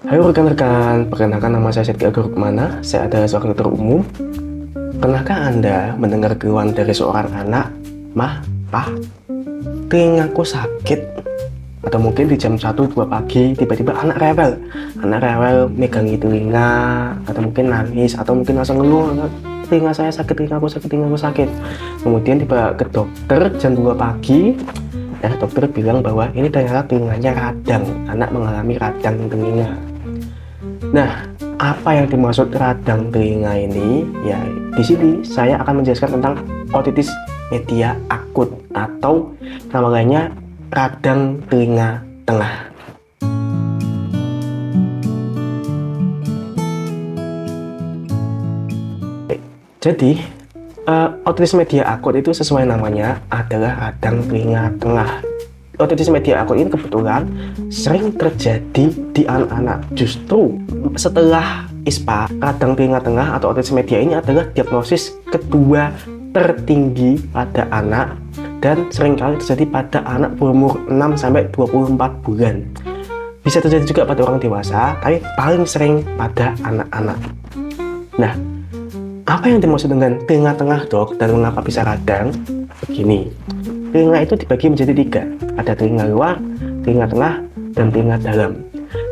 Hai rekan-rekan, perkenalkan nama saya Setki Agung Rukmana. Saya adalah seorang dokter umum. Pernahkah Anda mendengar keluhan dari seorang anak, "Mah, Pah, telingaku sakit." Atau mungkin di jam 1-2 pagi tiba-tiba anak rewel megangi telinga, atau mungkin nangis, atau mungkin langsung ngeluh, "Telinga saya sakit, telingaku sakit." Kemudian tiba ke dokter jam 2 pagi, dokter bilang bahwa ini ternyata telinganya radang, anak mengalami radang telinga. Nah, apa yang dimaksud radang telinga ini? Ya, di sini saya akan menjelaskan tentang otitis media akut atau nama lainnya radang telinga tengah. Jadi, otitis media akut itu sesuai namanya adalah radang telinga tengah. Otitis media akut ini kebetulan sering terjadi di anak-anak. Justru setelah ISPA, radang telinga tengah atau otitis media ini adalah diagnosis kedua tertinggi pada anak dan seringkali terjadi pada anak berumur 6-24 bulan. Bisa terjadi juga pada orang dewasa, tapi paling sering pada anak-anak. Nah, apa yang dimaksud dengan telinga tengah, dok, dan mengapa bisa radang? Begini, telinga itu dibagi menjadi 3. Ada telinga luar, telinga tengah, dan telinga dalam.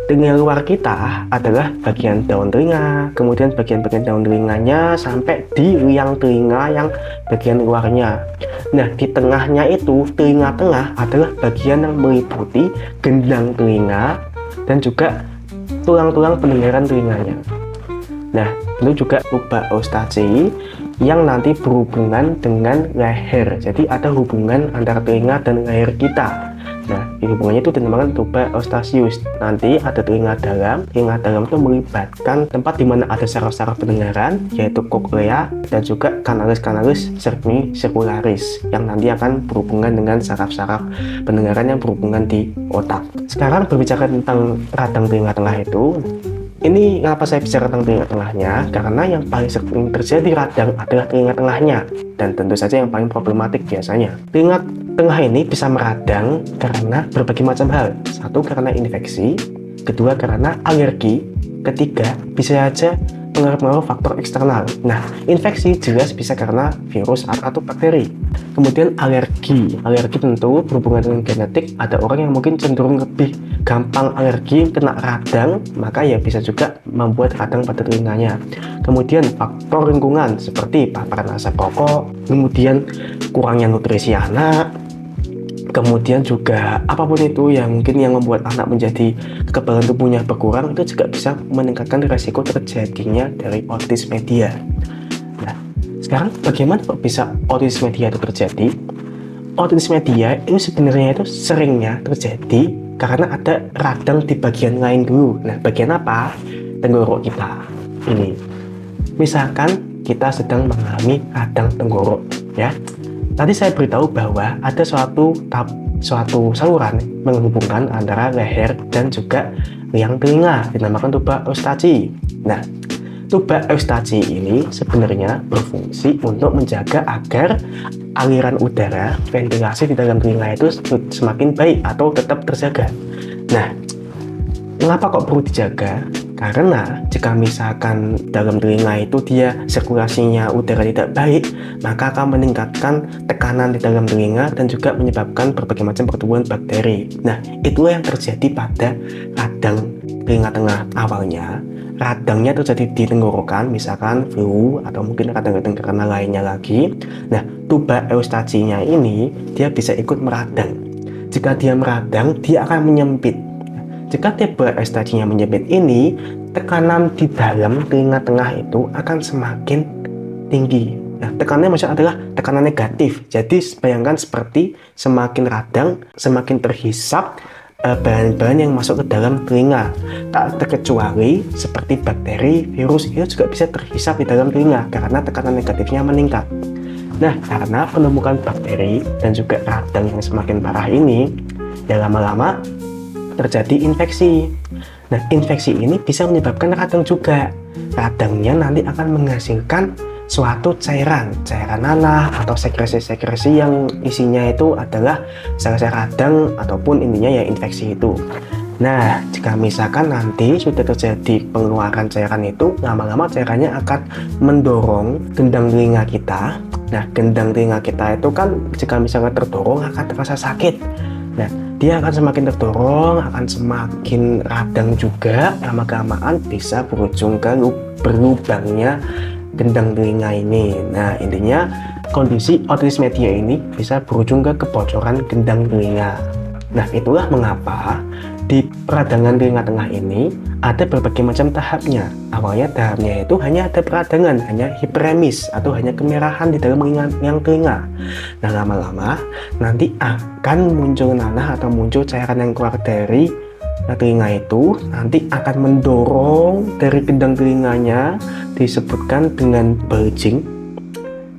Telinga luar kita adalah bagian daun telinga, kemudian bagian-bagian daun telinganya sampai di liang telinga yang bagian luarnya. Nah, di tengahnya itu, telinga tengah adalah bagian yang meliputi gendang telinga dan juga tulang-tulang pendengaran telinganya. Nah, itu juga tuba eustachi yang nanti berhubungan dengan leher. Jadi ada hubungan antara telinga dan leher kita. Nah, hubungannya itu dinamakan tuba eustachius. Nanti ada telinga dalam. Telinga dalam itu melibatkan tempat di mana ada saraf-saraf pendengaran, yaitu cochlea dan juga kanalis semicircularis yang nanti akan berhubungan dengan saraf-saraf pendengaran yang berhubungan di otak. Sekarang berbicara tentang radang telinga tengah itu, ini kenapa saya bicara tentang telinga tengahnya? Karena yang paling sering terjadi radang adalah telinga tengahnya, dan tentu saja yang paling problematik biasanya. Telinga tengah ini bisa meradang karena berbagai macam hal. 1, karena infeksi, 2, karena alergi, 3, bisa saja pengaruh faktor eksternal. Nah, infeksi jelas bisa karena virus atau bakteri. Kemudian alergi tentu berhubungan dengan genetik. Ada orang yang mungkin cenderung lebih gampang alergi kena radang, maka ya bisa juga membuat radang pada telinganya. Kemudian faktor lingkungan seperti paparan asap rokok, kemudian kurangnya nutrisi anak, kemudian juga apapun itu yang mungkin yang membuat anak menjadi kekebalan tubuhnya berkurang, itu juga bisa meningkatkan risiko terjadinya dari otitis media. Nah, sekarang bagaimana kok bisa otitis media itu terjadi? Otitis media itu sebenarnya itu seringnya terjadi karena ada radang di bagian lain dulu. Nah, bagian apa? Tenggorok kita ini. Misalkan kita sedang mengalami radang tenggorok, ya. Tadi saya beritahu bahwa ada suatu saluran menghubungkan antara leher dan juga liang telinga, dinamakan tuba eustachi. Nah, tuba eustachi ini sebenarnya berfungsi untuk menjaga agar aliran udara, ventilasi di dalam telinga itu semakin baik atau tetap terjaga. Nah, kenapa kok perlu dijaga? Karena jika misalkan dalam telinga itu dia sirkulasinya udara tidak baik, maka akan meningkatkan tekanan di dalam telinga dan juga menyebabkan berbagai macam pertumbuhan bakteri. Nah, itulah yang terjadi pada radang telinga tengah. Awalnya, radangnya terjadi di tenggorokan, misalkan flu atau mungkin radang-radang karena lainnya lagi. Nah, tuba eustachinya ini dia bisa ikut meradang. Jika dia meradang, dia akan menyempit. Jika tuba eustachinya menyempit ini, tekanan di dalam telinga tengah itu akan semakin tinggi. Nah, tekanannya maksudnya adalah tekanan negatif. Jadi, bayangkan seperti semakin radang, semakin terhisap bahan-bahan yang masuk ke dalam telinga. Tak terkecuali seperti bakteri, virus, itu juga bisa terhisap di dalam telinga karena tekanan negatifnya meningkat. Nah, karena penumpukan bakteri dan juga radang yang semakin parah ini, ya lama-lama terjadi infeksi. Nah, infeksi ini bisa menyebabkan radang juga. Radangnya nanti akan menghasilkan suatu cairan nanah atau sekresi-sekresi yang isinya itu adalah sel-sel radang ataupun intinya ya infeksi itu. Nah, jika misalkan nanti sudah terjadi pengeluaran cairan itu, lama-lama cairannya akan mendorong gendang telinga kita. Nah, gendang telinga kita itu kan jika misalnya terdorong akan terasa sakit. Nah, dia akan semakin terdorong, akan semakin radang juga, lama-kelamaan bisa berujung ke berlubangnya gendang telinga ini. Nah, intinya kondisi otitis media ini bisa berujung ke kebocoran gendang telinga. Nah, itulah mengapa di peradangan telinga tengah ini ada berbagai macam tahapnya. Awalnya tahapnya itu hanya ada peradangan, hanya hiperemis atau hanya kemerahan di dalam yang telinga. Nah, lama-lama nanti akan muncul nanah atau muncul cairan yang keluar dari telinga itu, nanti akan mendorong dari gendang telinganya, disebutkan dengan bulging.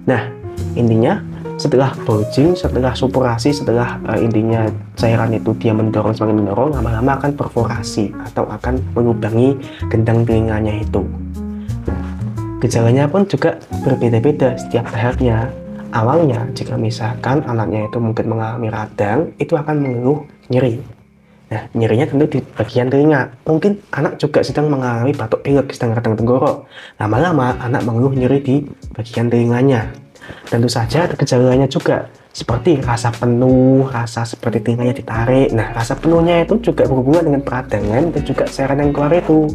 Nah, intinya setelah bulging, setelah supurasi, setelah intinya cairan itu dia mendorong, semakin mendorong, lama-lama akan perforasi atau akan melubangi gendang telinganya itu. Nah, gejalanya pun juga berbeda-beda setiap tahapnya. Awalnya jika misalkan anaknya itu mungkin mengalami radang, itu akan mengeluh nyeri. Nah, nyerinya tentu di bagian telinga. Mungkin anak juga sedang mengalami batuk pilek, sedang radang tenggorok. Lama-lama anak mengeluh nyeri di bagian telinganya. Tentu saja ada gejalanya juga, seperti rasa penuh, rasa seperti telinganya ditarik. Nah, rasa penuhnya itu juga berhubungan dengan peradangan dan juga cairan yang keluar itu.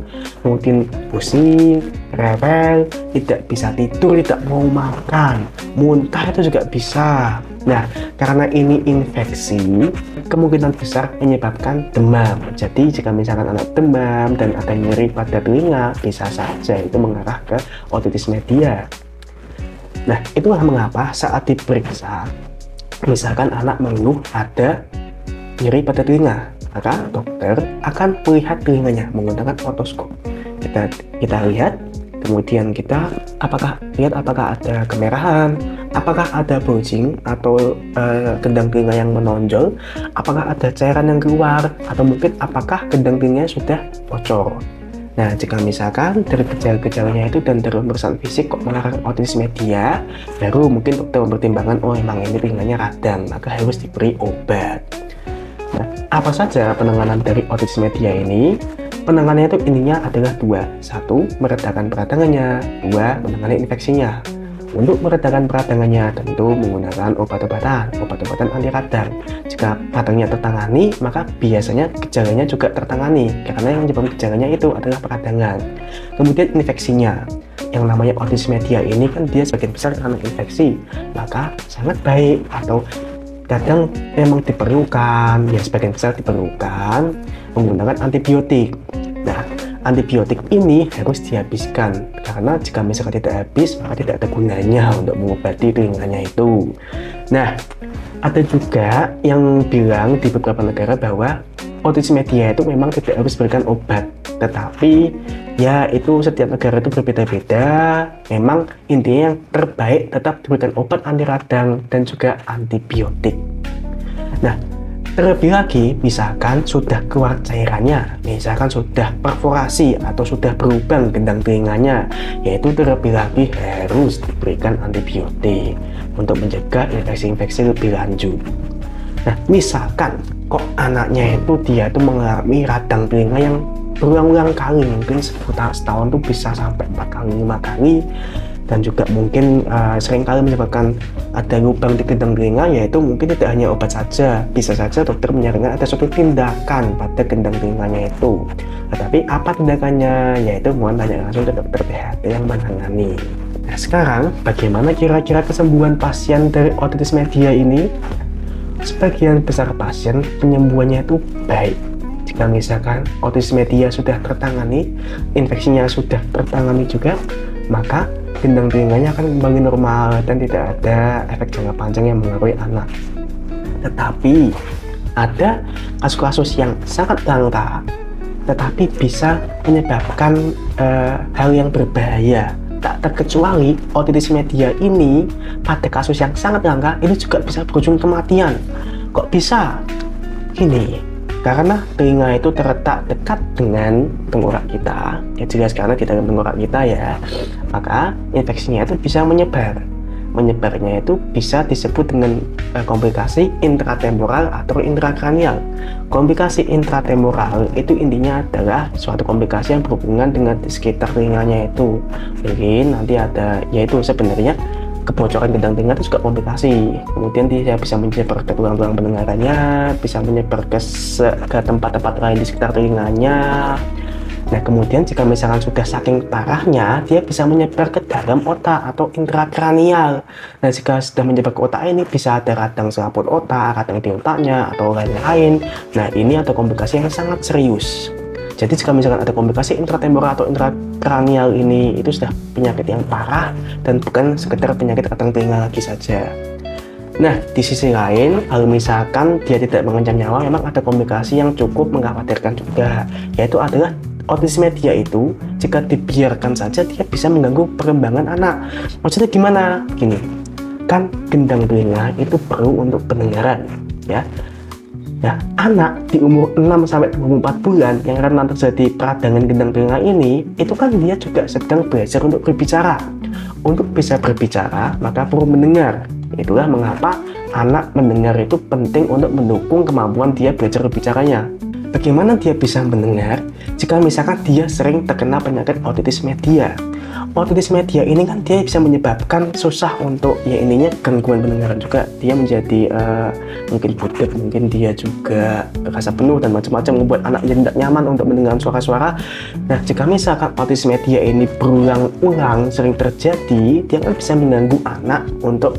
Mungkin pusing, rewel, tidak bisa tidur, tidak mau makan, muntah itu juga bisa. Nah, karena ini infeksi, kemungkinan besar menyebabkan demam. Jadi, jika misalkan anak demam dan ada nyeri pada telinga, bisa saja itu mengarah ke otitis media. Nah, itulah mengapa saat diperiksa, misalkan anak mengeluh ada nyeri pada telinga, maka dokter akan melihat telinganya menggunakan otoskop. Kita lihat, kemudian kita lihat apakah ada kemerahan, apakah ada bulging atau gendang telinga yang menonjol, apakah ada cairan yang keluar, atau mungkin apakah gendang telinganya sudah bocor. Nah, jika misalkan dari gejala-gejalanya itu dan dari pemeriksaan fisik kok mengarah otitis media, baru mungkin dokter mempertimbangkan, oh emang ini telinganya radang, maka harus diberi obat. Nah, apa saja penanganan dari otitis media ini? Penanganannya itu intinya adalah dua. Satu, meredakan peradangannya. Dua, menangani infeksinya. Untuk meredakan peradangannya tentu menggunakan obat-obatan anti radang. Jika radangnya tertangani, maka biasanya gejalanya juga tertangani, karena yang menyebabkan gejalanya itu adalah peradangan. Kemudian infeksinya, yang namanya otitis media ini kan dia sebagian besar karena infeksi, maka sangat baik atau kadang memang diperlukan, ya sebagian besar diperlukan menggunakan antibiotik. Nah, antibiotik ini harus dihabiskan, karena jika misalkan tidak habis maka tidak ada gunanya untuk mengobati telinganya itu. Nah, ada juga yang bilang di beberapa negara bahwa otitis media itu memang tidak harus berikan obat, tetapi ya itu setiap negara itu berbeda-beda. Memang intinya yang terbaik tetap diberikan obat anti radang dan juga antibiotik. Nah, terlebih lagi, misalkan sudah keluar cairannya, misalkan sudah perforasi atau sudah berlubang gendang telinganya, yaitu terlebih lagi harus diberikan antibiotik untuk mencegah infeksi-infeksi lebih lanjut. Nah, misalkan kok anaknya itu dia itu mengalami radang telinga yang berulang-ulang kali, mungkin setahun tuh bisa sampai 4 kali, 5 kali, dan juga mungkin seringkali menyebabkan ada lubang di gendang telinga, yaitu mungkin tidak hanya obat saja, bisa saja dokter menyarankan ada suatu tindakan pada gendang telinganya itu. Tetapi apa tindakannya? Yaitu mohon tanya langsung ke dokter THT yang menangani. Nah, sekarang bagaimana kira-kira kesembuhan pasien dari otitis media ini? Sebagian besar pasien penyembuhannya itu baik. Jika misalkan otitis media sudah tertangani, infeksinya sudah tertangani juga, maka gendang telinganya akan kembali normal dan tidak ada efek jangka panjang yang mengaruhi anak. Tetapi ada kasus-kasus yang sangat langka, tetapi bisa menyebabkan hal yang berbahaya. Tak terkecuali otitis media ini pada kasus yang sangat langka ini juga bisa berujung kematian. Kok bisa? Gini, karena telinga itu terletak dekat dengan tenggorok kita, ya jelas karena di dalam tenggorok kita ya, maka infeksinya itu bisa menyebar. menyebarnya itu bisa disebut dengan komplikasi intratemporal atau intrakranial. Komplikasi intratemporal itu intinya adalah suatu komplikasi yang berhubungan dengan di sekitar telinganya itu. Mungkin nanti ada, yaitu sebenarnya kebocoran gendang telinga itu juga komplikasi. Kemudian dia bisa menyebar ke tulang-tulang pendengarannya, bisa menyebar ke tempat-tempat lain di sekitar telinganya. Nah, kemudian jika misalkan sudah saking parahnya, dia bisa menyebar ke dalam otak atau intrakranial. Nah, jika sudah menyebar ke otak ini, bisa ada radang selaput otak, radang di otaknya, atau lain-lain. Nah, ini ada komplikasi yang sangat serius. Jadi, jika misalkan ada komplikasi intratemporal atau intrakranial ini, itu sudah penyakit yang parah dan bukan sekedar penyakit radang telinga lagi saja. Nah, di sisi lain, kalau misalkan dia tidak mengancam nyawa, memang ada komplikasi yang cukup mengkhawatirkan juga, yaitu adalah autisme dia itu jika dibiarkan saja dia bisa mengganggu perkembangan anak. Maksudnya gimana? Gini, kan gendang telinga itu perlu untuk pendengaran, ya. Ya, anak di umur 6 sampai 24 bulan yang rentan terjadi peradangan gendang telinga ini, itu kan dia juga sedang belajar untuk berbicara. Untuk bisa berbicara, maka perlu mendengar. Itulah mengapa anak mendengar itu penting untuk mendukung kemampuan dia belajar berbicaranya. Bagaimana dia bisa mendengar jika misalkan dia sering terkena penyakit autisme dia? Autisme dia ini kan dia bisa menyebabkan susah untuk, ya ininya gangguan pendengaran juga. Dia menjadi mungkin butek, mungkin dia juga rasa penuh dan macam-macam, membuat anak menjadi tidak nyaman untuk mendengar suara-suara. Nah, jika misalkan autisme dia ini berulang-ulang sering terjadi, dia kan bisa mengganggu anak untuk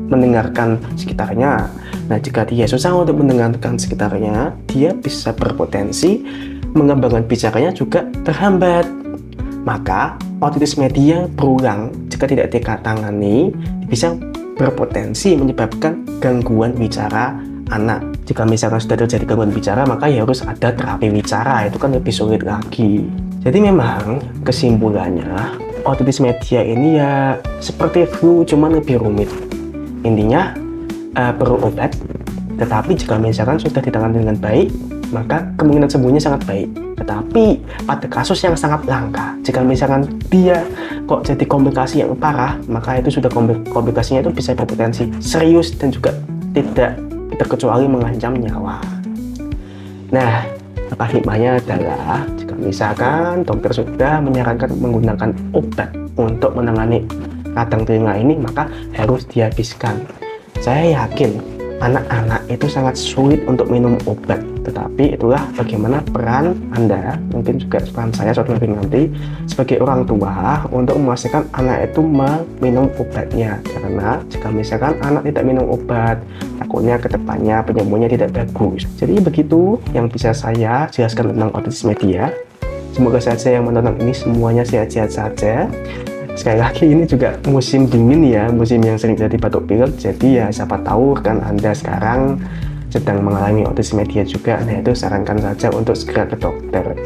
mendengarkan sekitarnya. Nah, jika dia susah untuk mendengarkan sekitarnya, dia bisa berpotensi mengembangkan bicaranya juga terhambat. Maka, autisme dia berulang jika tidak ditangani, bisa berpotensi menyebabkan gangguan bicara anak. Jika misalkan sudah terjadi gangguan bicara, maka ya harus ada terapi bicara, itu kan lebih sulit lagi. Jadi memang kesimpulannya, autisme dia ini ya seperti flu, cuma lebih rumit. Intinya, perlu obat, tetapi jika misalkan sudah ditangani dengan baik, maka kemungkinan sembuhnya sangat baik. Tetapi pada kasus yang sangat langka, jika misalkan dia kok jadi komplikasi yang parah, maka itu sudah komplikasinya itu bisa berpotensi serius dan juga tidak terkecuali mengancam nyawa. Nah, maka hikmahnya adalah jika misalkan dokter sudah menyarankan menggunakan obat untuk menangani radang telinga ini, maka harus dihabiskan. Saya yakin anak-anak itu sangat sulit untuk minum obat, tetapi itulah bagaimana peran Anda, mungkin juga peran saya suatu hari nanti sebagai orang tua untuk memastikan anak itu meminum obatnya. Karena jika misalkan anak tidak minum obat, takutnya kedepannya penyembuhannya tidak bagus. Jadi begitu yang bisa saya jelaskan tentang autisme dia. Semoga saja yang menonton ini semuanya sehat-sehat saja. Sekali lagi ini juga musim dingin ya, musim yang sering jadi batuk pilek. Jadi ya siapa tahu kan Anda sekarang sedang mengalami autisme dia juga. Nah, itu sarankan saja untuk segera ke dokter.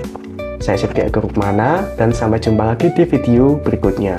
Saya Setia Gurukmana dan sampai jumpa lagi di video berikutnya.